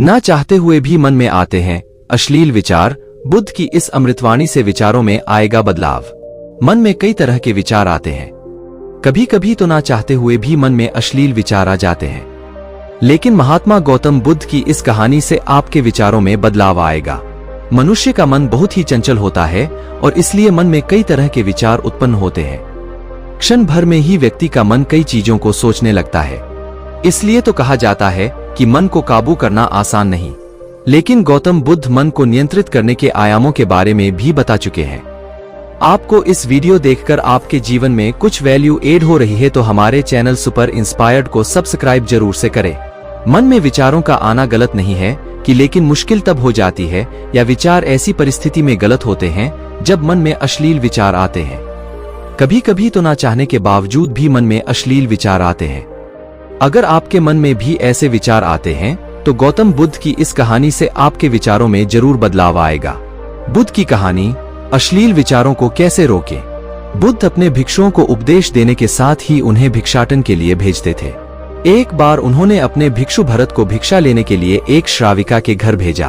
ना चाहते हुए भी मन में आते हैं अश्लील विचार। बुद्ध की इस अमृतवाणी से विचारों में आएगा बदलाव। मन में कई तरह के विचार आते हैं। कभी कभी तो ना चाहते हुए भी मन में अश्लील विचार आ जाते हैं, लेकिन महात्मा गौतम बुद्ध की इस कहानी से आपके विचारों में बदलाव आएगा। मनुष्य का मन बहुत ही चंचल होता है और इसलिए मन में कई तरह के विचार उत्पन्न होते हैं। क्षण भर में ही व्यक्ति का मन कई चीजों को सोचने लगता है। इसलिए तो कहा जाता है कि मन को काबू करना आसान नहीं, लेकिन गौतम बुद्ध मन को नियंत्रित करने के आयामों के बारे में भी बता चुके हैं। आपको इस वीडियो देखकर आपके जीवन में कुछ वैल्यू ऐड हो रही है तो हमारे चैनल सुपर इंस्पायर्ड को सब्सक्राइब जरूर से करें। मन में विचारों का आना गलत नहीं है कि, लेकिन मुश्किल तब हो जाती है या विचार ऐसी परिस्थिति में गलत होते हैं जब मन में अश्लील विचार आते हैं। कभी कभी तो ना चाहने के बावजूद भी मन में अश्लील विचार आते हैं। अगर आपके मन में भी ऐसे विचार आते हैं तो गौतम बुद्ध की इस कहानी से आपके विचारों में जरूर बदलाव आएगा। बुद्ध की कहानी अश्लील विचारों को कैसे रोकें। बुद्ध अपने भिक्षुओं को उपदेश देने के साथ ही उन्हें भिक्षाटन के लिए भेजते थे। एक बार उन्होंने अपने भिक्षु भरत को भिक्षा लेने के लिए एक श्राविका के घर भेजा।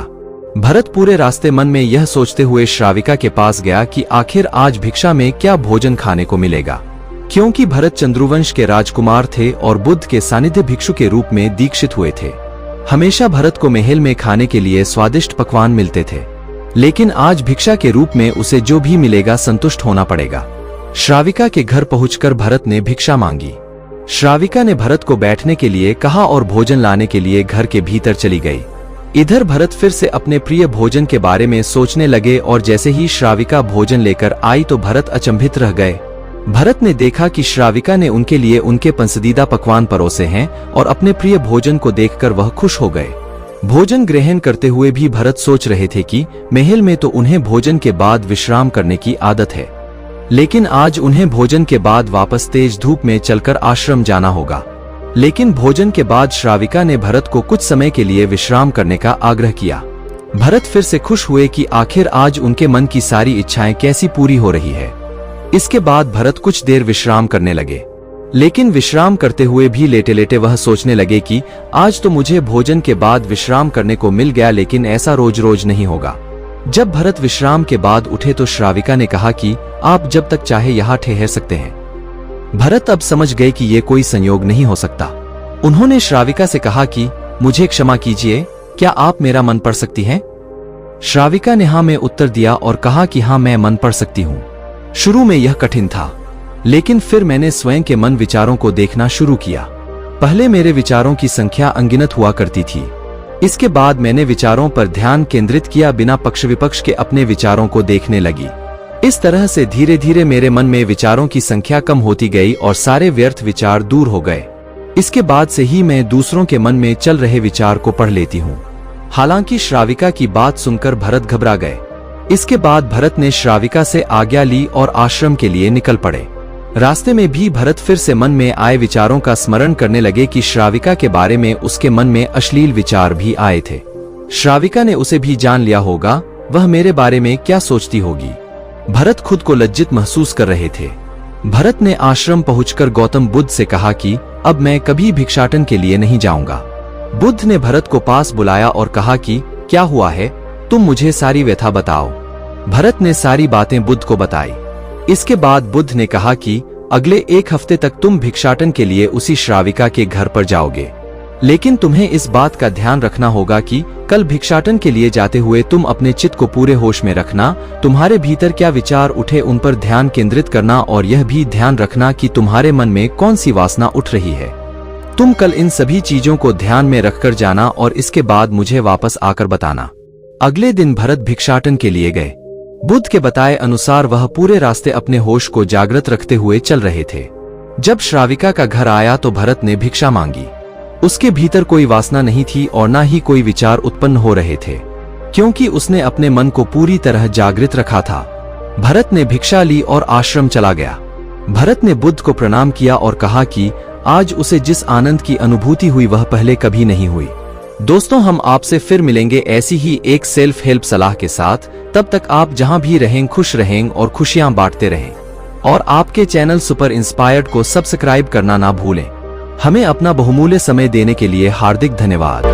भरत पूरे रास्ते मन में यह सोचते हुए श्राविका के पास गया कि आखिर आज भिक्षा में क्या भोजन खाने को मिलेगा, क्योंकि भरत चंद्रवंश के राजकुमार थे और बुद्ध के सानिध्य भिक्षु के रूप में दीक्षित हुए थे। हमेशा भरत को महल में खाने के लिए स्वादिष्ट पकवान मिलते थे, लेकिन आज भिक्षा के रूप में उसे जो भी मिलेगा संतुष्ट होना पड़ेगा। श्राविका के घर पहुंचकर भरत ने भिक्षा मांगी। श्राविका ने भरत को बैठने के लिए कहा और भोजन लाने के लिए घर के भीतर चली गई। इधर भरत फिर से अपने प्रिय भोजन के बारे में सोचने लगे और जैसे ही श्राविका भोजन लेकर आई तो भरत अचंभित रह गए। भरत ने देखा कि श्राविका ने उनके लिए उनके पसंदीदा पकवान परोसे हैं और अपने प्रिय भोजन को देखकर वह खुश हो गए। भोजन ग्रहण करते हुए भी भरत सोच रहे थे कि महल में तो उन्हें भोजन के बाद विश्राम करने की आदत है, लेकिन आज उन्हें भोजन के बाद वापस तेज धूप में चलकर आश्रम जाना होगा। लेकिन भोजन के बाद श्राविका ने भरत को कुछ समय के लिए विश्राम करने का आग्रह किया। भरत फिर से खुश हुए कि आखिर आज उनके मन की सारी इच्छाएं कैसी पूरी हो रही है। इसके बाद भरत कुछ देर विश्राम करने लगे, लेकिन विश्राम करते हुए भी लेटे लेटे वह सोचने लगे कि आज तो मुझे भोजन के बाद विश्राम करने को मिल गया, लेकिन ऐसा रोज रोज नहीं होगा। जब भरत विश्राम के बाद उठे तो श्राविका ने कहा कि आप जब तक चाहे यहाँ ठहर सकते हैं। भरत अब समझ गए कि ये कोई संयोग नहीं हो सकता। उन्होंने श्राविका से कहा कि मुझे क्षमा कीजिए, क्या आप मेरा मन पढ़ सकती हैं? श्राविका ने हाँ में उत्तर दिया और कहा कि हाँ, मैं मन पढ़ सकती हूँ। शुरू में यह कठिन था, लेकिन फिर मैंने स्वयं के मन विचारों को देखना शुरू किया। पहले मेरे विचारों की संख्या अनगिनत हुआ करती थी। इसके बाद मैंने विचारों पर ध्यान केंद्रित किया, बिना पक्ष विपक्ष के अपने विचारों को देखने लगी। इस तरह से धीरे धीरे मेरे मन में विचारों की संख्या कम होती गई और सारे व्यर्थ विचार दूर हो गए। इसके बाद से ही मैं दूसरों के मन में चल रहे विचार को पढ़ लेती हूँ। हालांकि श्राविका की बात सुनकर भरत घबरा गए। इसके बाद भरत ने श्राविका से आज्ञा ली और आश्रम के लिए निकल पड़े। रास्ते में भी भरत फिर से मन में आए विचारों का स्मरण करने लगे कि श्राविका के बारे में उसके मन में अश्लील विचार भी आए थे। श्राविका ने उसे भी जान लिया होगा, वह मेरे बारे में क्या सोचती होगी। भरत खुद को लज्जित महसूस कर रहे थे। भरत ने आश्रम पहुंचकर गौतम बुद्ध से कहा कि अब मैं कभी भिक्षाटन के लिए नहीं जाऊंगा। बुद्ध ने भरत को पास बुलाया और कहा कि क्या हुआ है, तुम मुझे सारी व्यथा बताओ। भरत ने सारी बातें बुद्ध को बताई। इसके बाद बुद्ध ने कहा कि अगले एक हफ्ते तक तुम भिक्षाटन के लिए उसी श्राविका के घर पर जाओगे, लेकिन तुम्हें इस बात का ध्यान रखना होगा कि कल भिक्षाटन के लिए जाते हुए तुम अपने चित्त को पूरे होश में रखना। तुम्हारे भीतर क्या विचार उठे उन पर ध्यान केंद्रित करना और यह भी ध्यान रखना कि तुम्हारे मन में कौन सी वासना उठ रही है। तुम कल इन सभी चीजों को ध्यान में रखकर जाना और इसके बाद मुझे वापस आकर बताना। अगले दिन भरत भिक्षाटन के लिए गए। बुद्ध के बताए अनुसार वह पूरे रास्ते अपने होश को जागृत रखते हुए चल रहे थे। जब श्राविका का घर आया तो भरत ने भिक्षा मांगी। उसके भीतर कोई वासना नहीं थी और न ही कोई विचार उत्पन्न हो रहे थे, क्योंकि उसने अपने मन को पूरी तरह जागृत रखा था। भरत ने भिक्षा ली और आश्रम चला गया। भरत ने बुद्ध को प्रणाम किया और कहा कि आज उसे जिस आनंद की अनुभूति हुई वह पहले कभी नहीं हुई। दोस्तों, हम आपसे फिर मिलेंगे ऐसी ही एक सेल्फ हेल्प सलाह के साथ। तब तक आप जहां भी रहें खुश रहें और खुशियां बांटते रहें। और आपके चैनल सुपर इंस्पायर्ड को सब्सक्राइब करना ना भूलें। हमें अपना बहुमूल्य समय देने के लिए हार्दिक धन्यवाद।